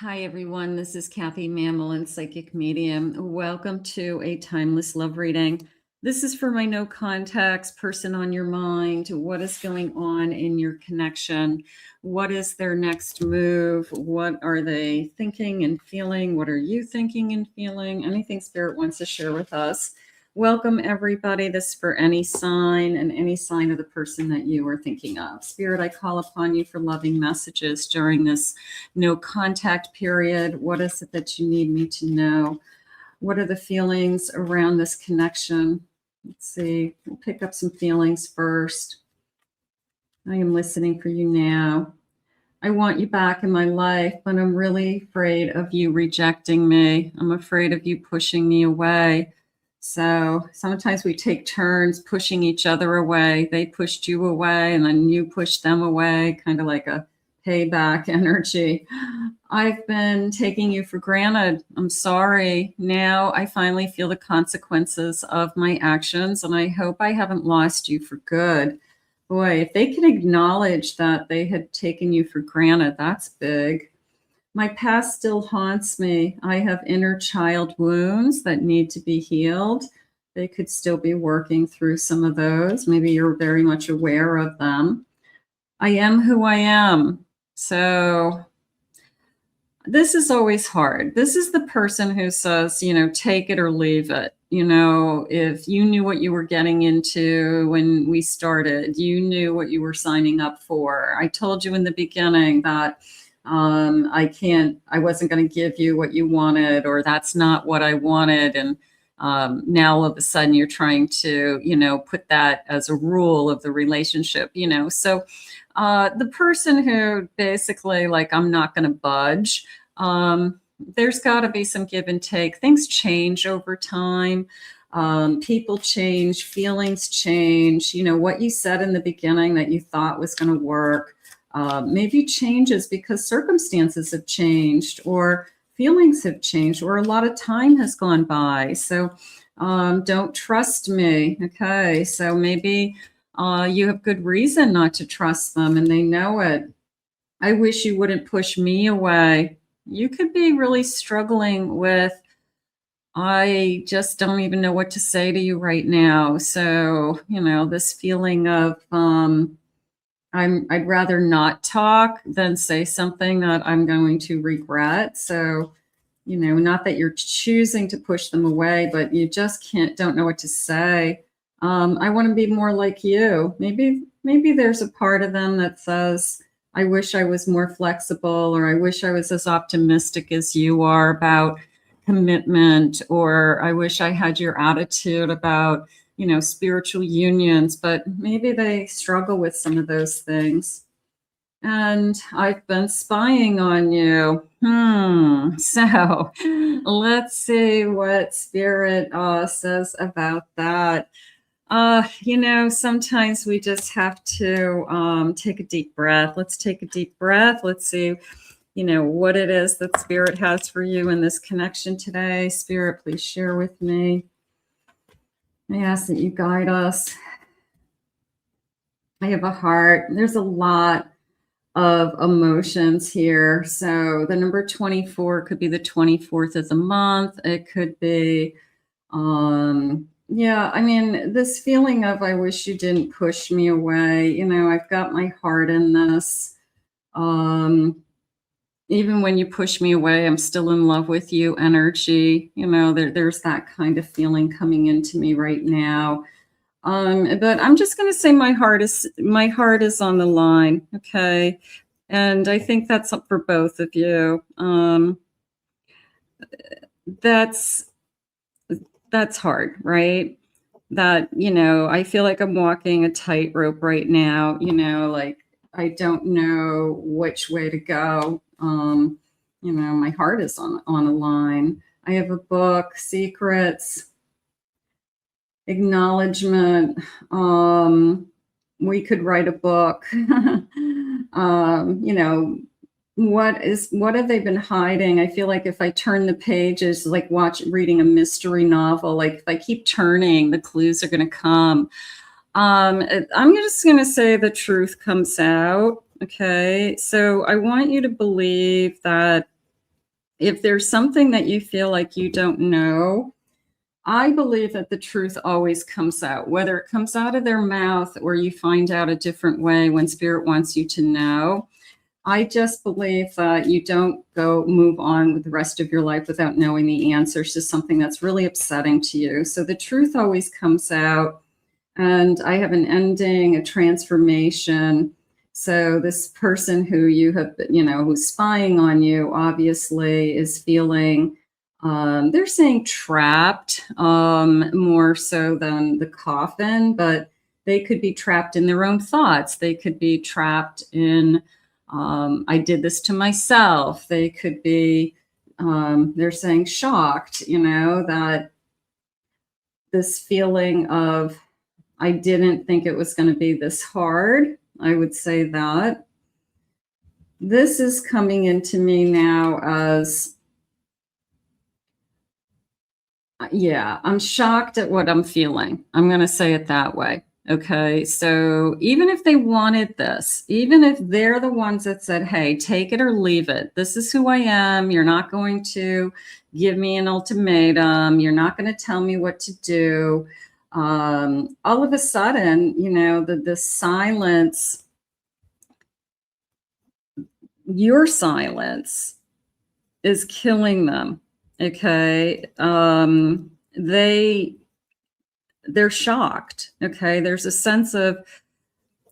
Hi, everyone. This is Kathy Mammal and Psychic Medium. Welcome to a timeless love reading. This is for my no contacts person on your mind. What is going on in your connection? What is their next move? What are they thinking and feeling? What are you thinking and feeling? Anything Spirit wants to share with us. Welcome, everybody. This is for any sign and any sign of the person that you are thinking of. Spirit, I call upon you for loving messages during this no contact period. What is it that you need me to know? What are the feelings around this connection? Let's see. We'll pick up some feelings first. I am listening for you now. I want you back in my life, but I'm really afraid of you rejecting me. I'm afraid of you pushing me away. So sometimes we take turns pushing each other away. They pushed you away and then you pushed them away, kind of like a payback energy. I've been taking you for granted. I'm sorry. Now I finally feel the consequences of my actions, and I hope I haven't lost you for good. Boy, if they can acknowledge that they had taken you for granted, that's big. My past still haunts me. I have inner child wounds that need to be healed. They could still be working through some of those. Maybe you're very much aware of them. I am who I am. So this is always hard. This is the person who says, take it or leave it. If you knew what you were getting into when we started, you knew what you were signing up for. I told you in the beginning that I wasn't going to give you what you wanted, or that's not what I wanted. And now all of a sudden you're trying to, put that as a rule of the relationship, So the person who basically I'm not going to budge, there's got to be some give and take. Things change over time. People change, feelings change. What you said in the beginning that you thought was going to work, maybe changes because circumstances have changed, or feelings have changed, or a lot of time has gone by. So don't trust me. Okay. So maybe you have good reason not to trust them and they know it. I wish you wouldn't push me away. You could be really struggling with, I just don't even know what to say to you right now. So, this feeling of, I'd rather not talk than say something that I'm going to regret. So, not that you're choosing to push them away, but you just don't know what to say. I want to be more like you. Maybe there's a part of them that says, I wish I was more flexible, or I wish I was as optimistic as you are about commitment, or I wish I had your attitude about, spiritual unions, but maybe they struggle with some of those things. And I've been spying on you. So let's see what Spirit says about that. Sometimes we just have to take a deep breath. Let's take a deep breath. Let's see, what it is that Spirit has for you in this connection today. Spirit, please share with me. I ask that you guide us. I have a heart. There's a lot of emotions here. So the number 24 could be the 24th of the month. It could be, this feeling of, I wish you didn't push me away. I've got my heart in this. Even when you push me away, I'm still in love with you energy. There's that kind of feeling coming into me right now. But I'm just going to say my heart is on the line. Okay. And I think that's up for both of you. That's hard, right? That, I feel like I'm walking a tightrope right now, I don't know which way to go. My heart is on a line. I have a book, Secrets, Acknowledgement. We could write a book. What have they been hiding? I feel like if I turn the pages, like reading a mystery novel, like if I keep turning, the clues are going to come. I'm just going to say the truth comes out. Okay. So I want you to believe that if there's something that you feel like you don't know, I believe that the truth always comes out, whether it comes out of their mouth or you find out a different way when spirit wants you to know. I just believe that you don't move on with the rest of your life without knowing the answers to something that's really upsetting to you. So the truth always comes out. And I have an ending, a transformation. So this person who you have, who's spying on you, obviously is feeling, they're saying trapped, more so than the coffin, but they could be trapped in their own thoughts. They could be trapped in, I did this to myself. They could be, they're saying shocked, that this feeling of, I didn't think it was going to be this hard. I would say that. This is coming into me now as, yeah, I'm shocked at what I'm feeling. I'm going to say it that way. Okay. So even if they wanted this, even if they're the ones that said, hey, take it or leave it. This is who I am. You're not going to give me an ultimatum. You're not going to tell me what to do. All of a sudden, the silence, your silence is killing them. Okay. They're shocked. Okay. There's a sense of,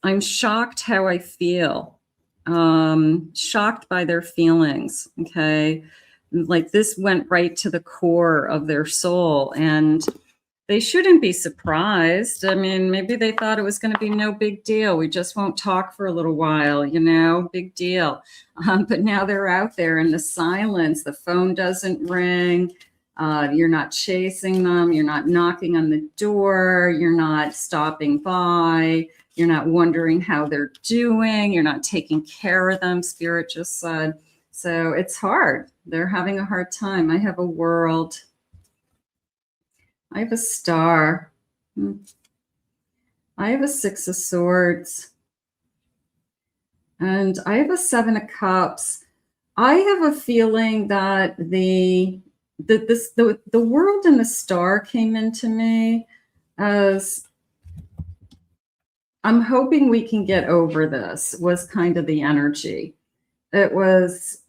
I'm shocked how I feel, shocked by their feelings. Okay. Like this went right to the core of their soul, and they shouldn't be surprised. I mean, maybe they thought it was going to be no big deal. We just won't talk for a little while, big deal. But now they're out there in the silence. The phone doesn't ring. You're not chasing them. You're not knocking on the door. You're not stopping by. You're not wondering how they're doing. You're not taking care of them, Spirit just said. So it's hard. They're having a hard time. I have a world. I have a star. I have a 6 of Swords. And I have a 7 of Cups. I have a feeling that the world and the star came into me as, I'm hoping we can get over this, was kind of the energy. It was,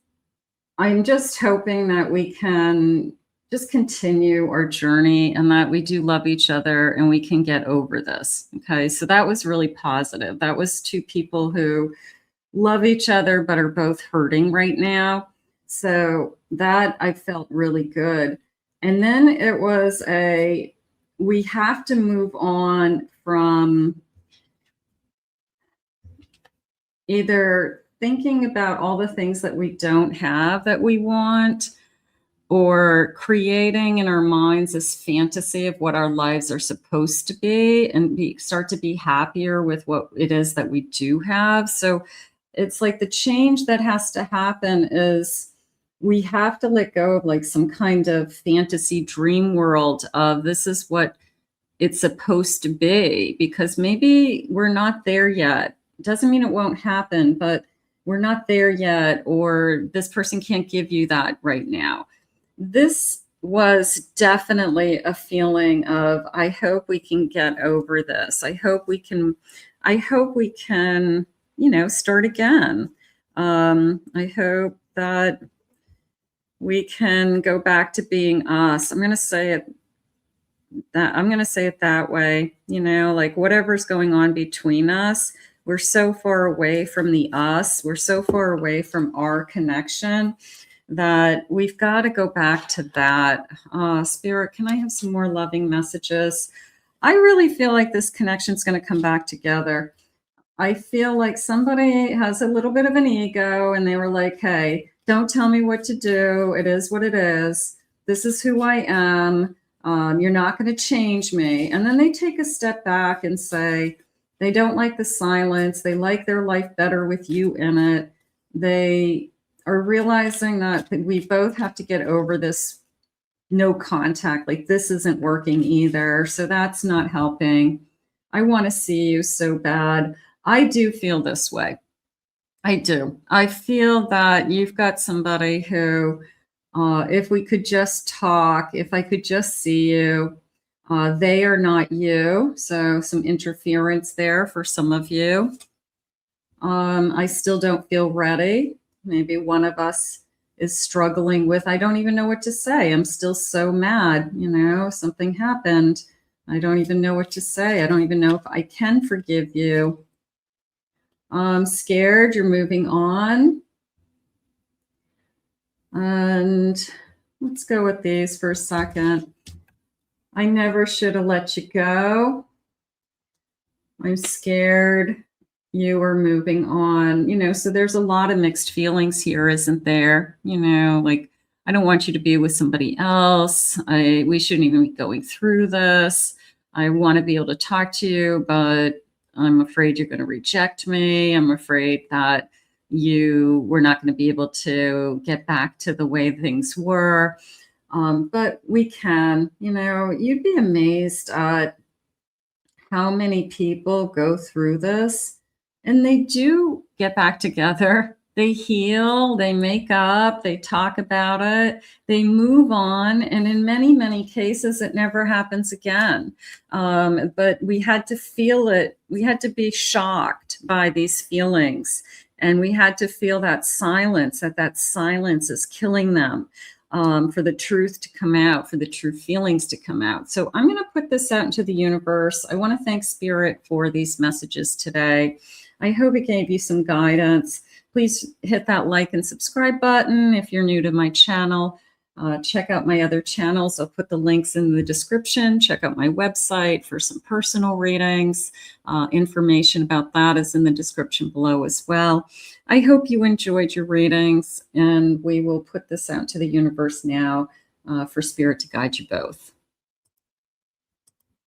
I'm just hoping that we can just continue our journey and that we do love each other and we can get over this. Okay. So that was really positive. That was 2 people who love each other, but are both hurting right now. So that I felt really good. And then it was we have to move on from either thinking about all the things that we don't have that we want, or creating in our minds this fantasy of what our lives are supposed to be, and start to be happier with what it is that we do have. So it's like the change that has to happen is we have to let go of like some kind of fantasy dream world of this is what it's supposed to be, because maybe we're not there yet. Doesn't mean it won't happen, but we're not there yet, or this person can't give you that right now. This was definitely a feeling of, I hope we can get over this. I hope we can, start again. I hope that we can go back to being us. I'm going to say it that way, like whatever's going on between us, we're so far away from the us, we're so far away from our connection that we've got to go back to that. Spirit, can I have some more loving messages? I really feel like this connection is going to come back together. I feel like somebody has a little bit of an ego and they were like, hey, don't tell me what to do. It is what it is. This is who I am. You're not going to change me. And then they take a step back and say, they don't like the silence. They like their life better with you in it. They are realizing that we both have to get over this no contact. Like this isn't working either. So that's not helping. I want to see you so bad. I do feel this way. I do. I feel that you've got somebody who If we could just talk, if I could just see you. They are not you, so some interference there for some of you. I still don't feel ready. Maybe one of us is struggling with, I don't even know what to say. I'm still so mad, something happened. I don't even know what to say. I don't even know if I can forgive you. I'm scared, you're moving on. And let's go with these for a second. I never should have let you go. I'm scared. You are moving on. So there's a lot of mixed feelings here, isn't there? Like, I don't want you to be with somebody else. We shouldn't even be going through this. I want to be able to talk to you, but I'm afraid you're going to reject me. I'm afraid that we're not going to be able to get back to the way things were. But we can, you'd be amazed at how many people go through this and they do get back together. They heal, they make up, they talk about it, they move on. And in many, many cases, it never happens again. But we had to feel it. We had to be shocked by these feelings. And we had to feel that silence is killing them. For the truth to come out, for the true feelings to come out. So I'm going to put this out into the universe. I want to thank Spirit for these messages today. I hope it gave you some guidance. Please hit that like and subscribe button if you're new to my channel. Check out my other channels. I'll put the links in the description. Check out my website for some personal readings. Information about that is in the description below as well. I hope you enjoyed your readings, and we will put this out to the universe now for Spirit to guide you both.